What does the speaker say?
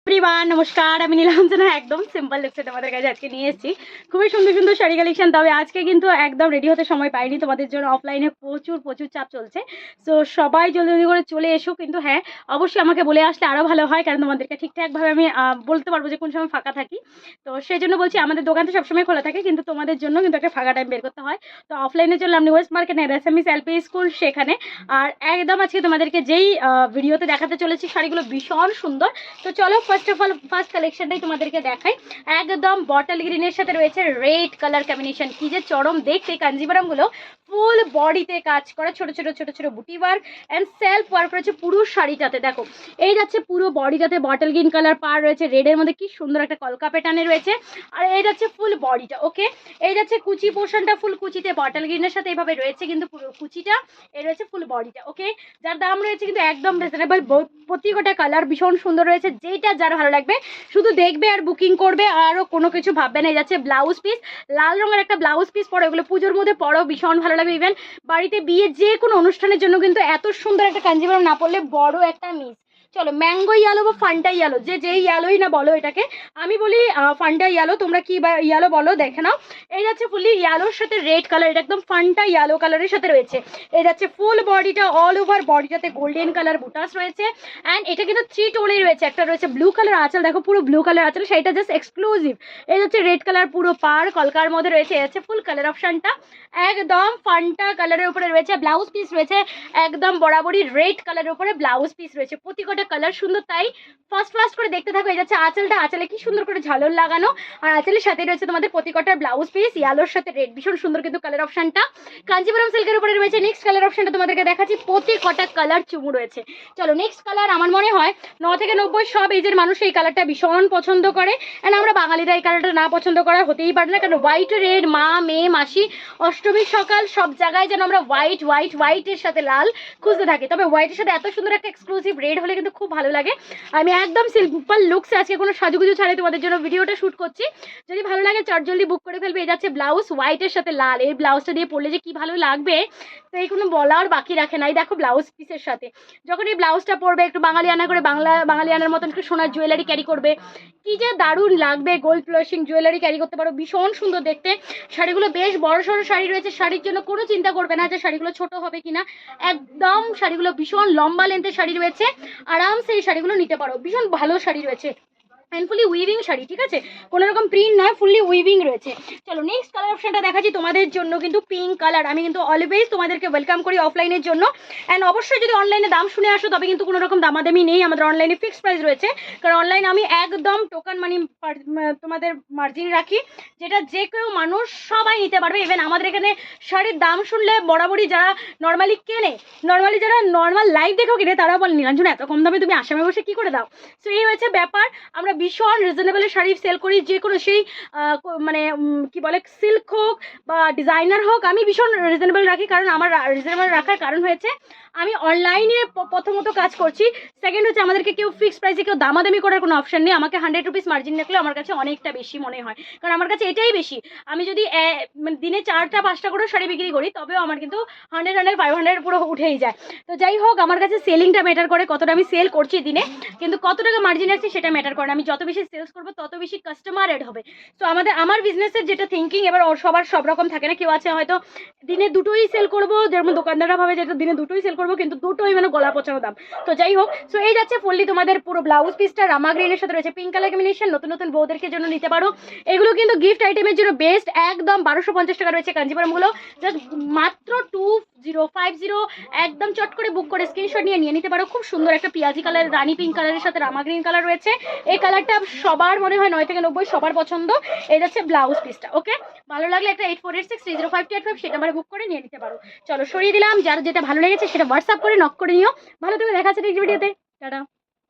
Everyone নমস্কার, আমি নীলাঞ্জনা। একদম সিম্পল লুকসে তোমাদের কাছে আজকে নিয়ে এসেছি খুবই সুন্দর সুন্দর শাড়ি কালেকশন। তবে আজকে কিন্তু একদম রেডি হতে সময় পাইনি, তোমাদের জন্য অফলাইনে প্রচুর প্রচুর চাপ চলছে। সো সবাই জলদি জলদি করে চলে এসো, কিন্তু হ্যাঁ অবশ্যই আমাকে বলে আসলে আরও ভালো হয়, কারণ তোমাদেরকে ঠিকঠাকভাবে আমি বলতে পারবো যে কোন সময় ফাঁকা থাকি। তো সেই জন্য বলছি, আমাদের দোকান তো সবসময় খোলা থাকে, কিন্তু তোমাদের জন্য কিন্তু একটা ফাঁকা টাইম বের করতে হয়। তো অফলাইনে চললাম new West market SMS LP school সেখানে। আর একদম আজকে তোমাদেরকে যেই ভিডিওতে দেখাতে চলেছি শাড়িগুলো ভীষণ সুন্দর। তো চলো ফার্স্ট অফ অল ফার্স্ট কালেকশনটাই তোমাদেরকে দেখাই। একদম বটল গ্রিনের সাথে রয়েছে রেড কালার কম্বিনেশন, কি যে চরম দেখতে। কাঞ্জিভারমগুলো ফুল বডিতে কাজ করা, ছোট ছোট ছোট ছোট বুটি ওয়ার্ক অ্যান্ড সেলফ ওয়ার্ক রয়েছে পুরো শাড়িটাতে। দেখো এই যাচ্ছে পুরো বডিটাতে বটল গ্রিন কালার পার রয়েছে, রেডের মধ্যে কি সুন্দর একটা কলকা প্যাটার্নে রয়েছে। আর এই যাচ্ছে ফুল বডিটা। ওকে, এই যাচ্ছে কুচি পোর্শনটা ফুল কুচিতে বটল গ্রিনের সাথে এভাবে রয়েছে, কিন্তু পুরো কুচিটা এই রয়েছে ফুল বডিটা। ওকে, যার দাম রয়েছে কিন্তু একদম রিজনেবল। প্রত্যেকটা কালার ভীষণ সুন্দর রয়েছে, যেটা যার ভালো লাগবে শুধু দেখবে আর বুকিং করবে, আরও কোনো কিছু ভাববে না। এই যাচ্ছে ব্লাউজ পিস, লাল রঙের একটা ব্লাউজ পিস পরো, এগুলো পুজোর মধ্যে পরো ভীষণ ভালো লাগবে। ইভেন বাড়িতে বিয়ে যে কোনো অনুষ্ঠানের জন্য কিন্তু এত সুন্দর একটা কাঞ্জিভারম না পরলে বড় একটা মিস। চলো ম্যাঙ্গো ইয়েলো বা ফান্টা ইয়েলো, যেই ইয়েলোই না বলো এটাকে, আমি বলি ফান্টা ইয়েলো, তোমরা কি বা ইয়েলো বলো দেখে নাও। এই যাচ্ছে ফুলি ইয়েলোর সাথে রেড কালার, এটা একদম ফান্টা ইয়েলো কালারের সাথে রয়েছে। এই যাচ্ছে ফুল বডিটা, অল ওভার বডিটাতে গোল্ডেন কালার বুটাস রয়েছে। অ্যান্ড এটা কিন্তু থ্রি টোনেই রয়েছে, একটা রয়েছে ব্লু কালার আঁচল, দেখো পুরো ব্লু কালার আঁচল, সেটা জাস্ট এক্সক্লুসিভ। এই হচ্ছে রেড কালার পুরো পার কলকার মধ্যে রয়েছে। এই হচ্ছে ফুল কালার অপশনটা একদম ফান্টা কালারের উপরে রয়েছে। ব্লাউজ পিস রয়েছে একদম বরাবরই রেড কালারের উপরে ব্লাউজ পিস রয়েছে, প্রতিটা কালার সুন্দর। তাই ফার্স্ট করে দেখতে থাকো। এই যাচ্ছে আঁচলটা, আঁচলে কি সুন্দর করে ঝালর লাগানো, আর আঁচলের সাথে রয়েছে তোমাদের প্রতিটার ব্লাউজ পিস ইয়েলোর সাথে রেড, ভীষণ সুন্দর কিন্তু কালার অপশনটা। কাঞ্জিপুরম সিল্কের উপরে রয়েছে। নেক্সট কালার অপশনটা তোমাদেরকে দেখাচ্ছি, প্রতিটা কালার চুমু রয়েছে। চলো নেক্সট কালার, আমার মনে হয় 9 থেকে 90 সব এজের মানুষ এই কালারটা ভীষণ পছন্দ করে। অ্যান্ড আমরা বাঙালিরা এই কালারটা না পছন্দ করা হতেই পারে না, কারণ হোয়াইট রেড মা মেয়ে মাসি অষ্টমীর সকাল সব জায়গায় যেন আমরা হোয়াইটের সাথে লাল খুঁজতে থাকি। তবে হোয়াইটের সাথে এত সুন্দর একটা এক্সক্লুসিভ রেড হলে কিন্তু খুব ভালো লাগে। আমি একদম সিম্পল লুকসে আজকে কোনো সাজুগুজু ছাড়াই তোমাদের জন্য ভিডিওটা শ্যুট করছি। যদি ভালো লাগে চটজলদি বুক করে ফেলবে। এই যাচ্ছে ব্লাউজ হোয়াইটের সাথে লাল, এই ব্লাউজটা দিয়ে পরলে যে কি ভালো লাগবে তো এই কোনো বলার বাকি রাখে নাই। দেখো ব্লাউজ পিসের সাথে যখন এই ব্লাউজটা পরবে, একটু বাঙালিয়ানা করে বাঙালিয়ানার মতন একটু সোনার জুয়েলারি ক্যারি করবে, কি যে দারুণ লাগবে। গোল্ড ফ্লাশিং জুয়েলারি ক্যারি করতে পারো, ভীষণ সুন্দর দেখতে। শাড়িগুলো বেশ বড় সড়ো শাড়ি রয়েছে, শাড়ির জন্য কোনো চিন্তা করবে না যে শাড়িগুলো ছোট হবে কিনা। একদম শাড়িগুলো ভীষণ লম্বা লেন্থের শাড়ি রয়েছে, আরামসে এই শাড়িগুলো নিতে পারো, ভীষণ ভালো শাড়ি রয়েছে। অ্যান্ড ফুলি উইভিং শাড়ি, ঠিক আছে, কোনো রকম প্রিন্ট নয়, ফুললি উইভিং রয়েছে। চলো নেক্সট কালার অপশনটা দেখাচ্ছি তোমাদের জন্য, কিন্তু পিঙ্ক কালার। আমি কিন্তু অলওয়েজ তোমাদেরকে ওয়েলকাম করি অফলাইনের জন্য। অ্যান্ড অবশ্যই যদি অনলাইনে দাম শুনে আসো, তবে কিন্তু কোনো রকম দামাদামি নেই, আমাদের অনলাইনে ফিক্সড প্রাইস রয়েছে। কারণ অনলাইনে আমি একদম টোকান মানি তোমাদের মার্জিন রাখি, যেটা যে কেউ মানুষ সবাই নিতে পারবে। ইভেন আমাদের এখানে শাড়ির দাম শুনলে বরাবরই যারা নর্মালি কেনে, যারা নর্মাল লাইভ দেখেও কিনে, তারা বলে নীলাঞ্জনা এত কম দামে তুমি আসামে বসে কি করে দাও। সো এই হচ্ছে ব্যাপার, আমরা ভীষণ রিজনেবলের শাড়ি সেল করি, যে কোনো সেই মানে কি বলে সিল্ক হোক বা ডিজাইনার হোক, আমি ভীষণ রিজনেবল রাখি। কারণ আমার রিজনেবল রাখার কারণ হয়েছে আমি অনলাইনে প্রথমত কাজ করছি, সেকেন্ড হচ্ছে আমাদেরকে কেউ ফিক্সড প্রাইসে কেউ দামাদামি করার কোনো অপশন নেই। আমাকে 100 রুপিস মার্জিন রাখলে আমার কাছে অনেকটা বেশি মনে হয়, কারণ আমার কাছে এটাই বেশি। আমি যদি মানে দিনে 4টা 5টা করে শাড়ি বিক্রি করি, তবেও আমার কিন্তু 100 500 পুরো উঠেই যায়। তো যাই হোক, আমার কাছে সেলিংটা ম্যাটার করে, কতটা আমি সেল করছি দিনে, কিন্তু কত টাকা মার্জিন রাখছি সেটা ম্যাটার করে। আমি যত বেশি সেলস করবো তত বেশি কাস্টমার এড হবে। তো আমার বিজনেসের যেটা থিঙ্কিং, এবার সবার সব রকম থাকে না, কেউ আছে হয়তো দিনে দুটোই সেল করবো, যেমন দোকানদাররা ভাবে যেটা দিনে দুটোই সেল করবো, কিন্তু দুটোই মানে গলা পচানো দাম। তো যাই হোক, সো এই যাচ্ছে ফুললি তোমাদের পুরো ব্লাউজ পিসটা রামা গ্রিনের সাথে রয়েছে পিঙ্ক কালার কম্বিনেশন, নতুন নতুন বউদেরকে জন্য নিতে পারো। এগুলো কিন্তু গিফট আইটেমের জন্য বেস্ট, একদম 1250 টাকা রয়েছে কাঞ্জিপুরমগুলো, জাস্ট মাত্র 2050। একদম চট করে বুক করে স্ক্রিনশট নিয়ে নিতে পারো। খুব সুন্দর একটা পিয়াজি কালার রানী পিঙ্ক কালারের সাথে রামা গ্রিন কালার রয়েছে। এই কালারটা সবার মনে হয় 9 থেকে 90 সবার পছন্দ। এই যাচ্ছে ব্লাউজ পিসটা। ওকে, ভালো লাগলে একটা 8486305285 সেটা আমার বুক করে নিয়ে নিতে পারো। চলো সরিয়ে দিলাম, যার যেটা ভালো লেগেছে সেটা হোয়াটসঅ্যাপ করে নক করে নিও। ভালো থেকে দেখা যাচ্ছে নেক্সট ভিডিওতে। টাটা।